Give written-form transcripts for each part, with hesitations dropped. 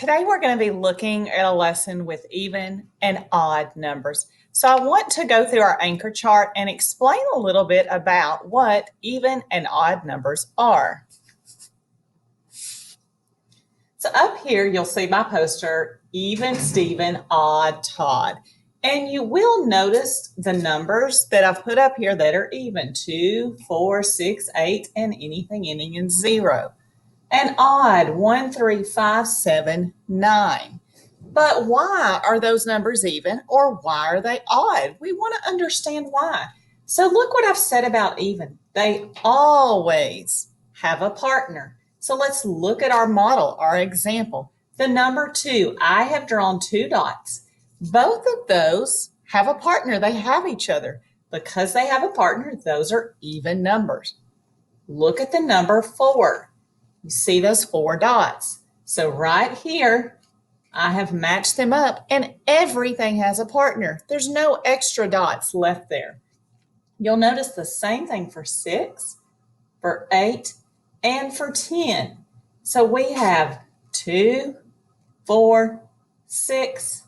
Today we're going to be looking at a lesson with even and odd numbers. So I want to go through our anchor chart and explain a little bit about what even and odd numbers are. So up here you'll see my poster, Even Steven, Odd Todd. And you will notice the numbers that I've put up here that are even, 2, 4, 6, 8, and anything ending in 0. And odd, 1, 3, 5, 7, 9. But why are those numbers even, or why are they odd? We want to understand why. So look what I've said about even. They always have a partner. So let's look at our model, our example. The number 2, I have drawn 2 dots. Both of those have a partner. They have each other. Because they have a partner, those are even numbers. Look at the number 4. You see those 4 dots. So right here, I have matched them up and everything has a partner. There's no extra dots left there. You'll notice the same thing for 6, for 8, and for 10. So we have 2, 4, 6,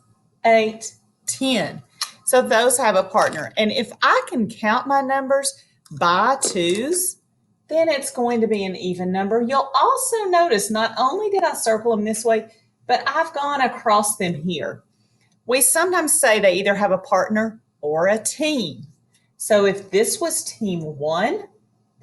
8, 10. So those have a partner. And if I can count my numbers by 2s, then it's going to be an even number. You'll also notice not only did I circle them this way, but I've gone across them here. We sometimes say they either have a partner or a team. So if this was team 1,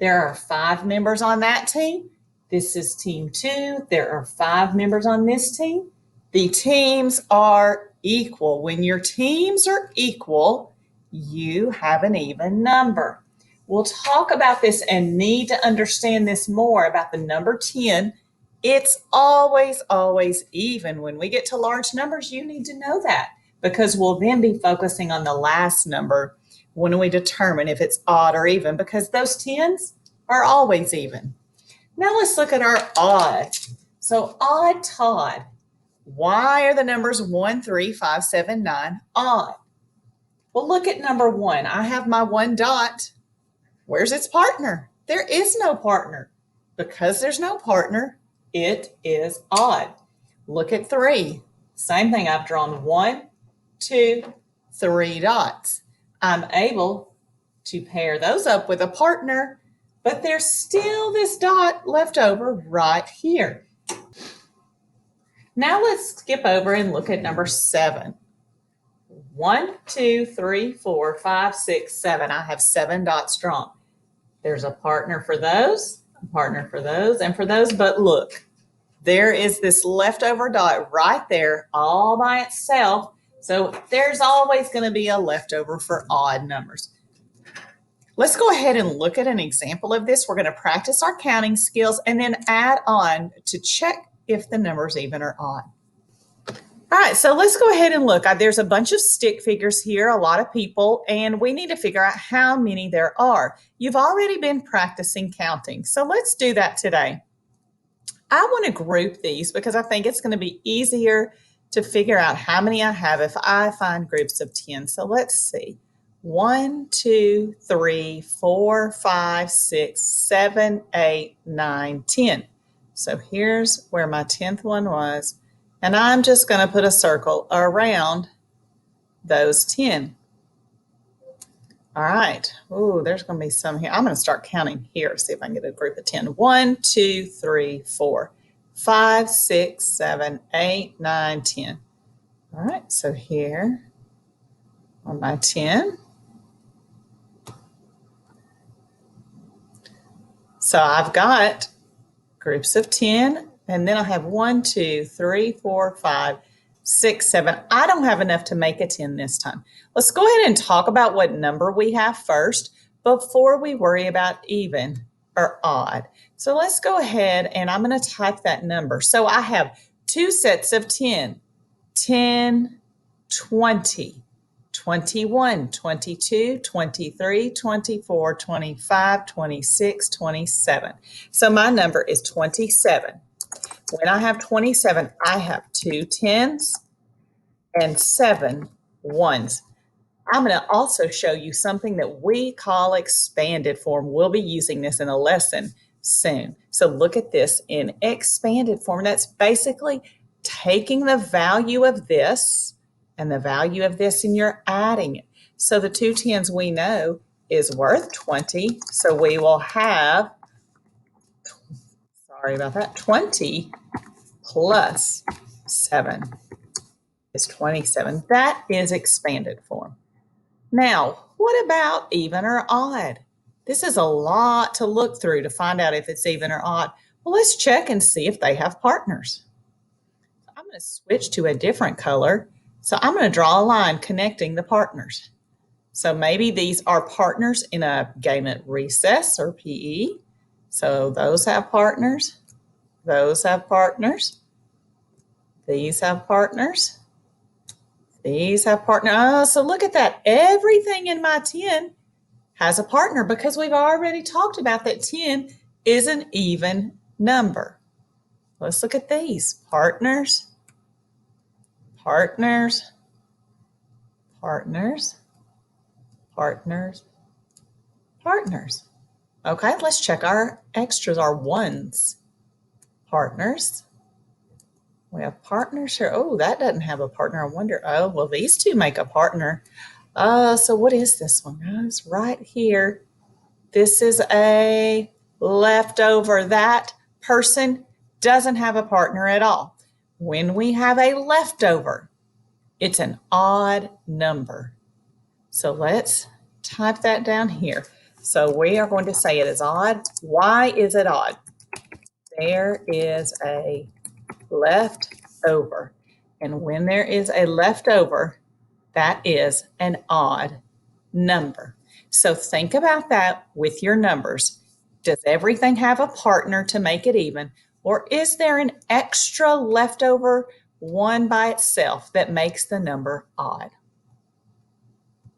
there are 5 members on that team. This is team 2. There are 5 members on this team. The teams are equal. When your teams are equal, you have an even number. We'll talk about this and need to understand this more about the number 10. It's always even. When we get to large numbers, you need to know that because we'll then be focusing on the last number when we determine if it's odd or even, because those 10s are always even. Now let's look at our odd. So odd Todd. Why are the numbers 1, 3, 5, 7, 9 odd? Well, look at number 1. I have my 1 dot. Where's its partner? There is no partner. Because there's no partner, it is odd. Look at 3. Same thing. I've drawn 1, 2, 3 dots. I'm able to pair those up with a partner, but there's still this dot left over right here. Now let's skip over and look at number 7. 1, 2, 3, 4, 5, 6, 7. I have 7 dots drawn. There's a partner for those, a partner for those, and for those. But look, there is this leftover dot right there all by itself. So there's always going to be a leftover for odd numbers. Let's go ahead and look at an example of this. We're going to practice our counting skills and then add on to check if the numbers even or odd. All right, so let's go ahead and look. There's a bunch of stick figures here, a lot of people, and we need to figure out how many there are. You've already been practicing counting, so let's do that today. I want to group these because I think it's going to be easier to figure out how many I have if I find groups of 10. So let's see. 1, 2, 3, 4, 5, 6, 7, 8, 9, 10. So here's where my 10th one was. And I'm just going to put a circle around those 10. All right. Ooh, there's going to be some here. I'm going to start counting here, see if I can get a group of 10. 1, 2, 3, 4, 5, 6, 7, 8, 9, 10. All right. So here on my 10. So I've got groups of 10. And then I have 1, 2, 3, 4, 5, 6, 7. I don't have enough to make a 10 this time. Let's go ahead and talk about what number we have first before we worry about even or odd. So let's go ahead and I'm going to type that number. So I have 2 sets of 10, 10, 20, 21, 22, 23, 24, 25, 26, 27. So my number is 27. When I have 27, I have 2 10s and 7 1s. I'm going to also show you something that we call expanded form. We'll be using this in a lesson soon. So look at this in expanded form. That's basically taking the value of this and the value of this, and you're adding it. So the 2 10s we know is worth 20. So we will have, sorry about that, 20 plus 7 is 27. That is expanded form. Now, what about even or odd? This is a lot to look through to find out if it's even or odd. Well, let's check and see if they have partners. I'm going to switch to a different color. So I'm going to draw a line connecting the partners. So maybe these are partners in a game at recess or PE. So those have partners. Those have partners. These have partners. These have partners. Oh, so look at that. Everything in my 10 has a partner because we've already talked about that 10 is an even number. Let's look at these. Partners, partners, partners, partners, partners. Okay, let's check our extras, our ones. Partners. We have partners here. Oh, that doesn't have a partner. I wonder, oh, well, these two make a partner. So what is this one? Oh, it's right here. This is a leftover. That person doesn't have a partner at all. When we have a leftover, it's an odd number. So let's type that down here. So we are going to say it is odd. Why is it odd? There is a leftover. And when there is a leftover, that is an odd number. So think about that with your numbers. Does everything have a partner to make it even? Or is there an extra leftover one by itself that makes the number odd?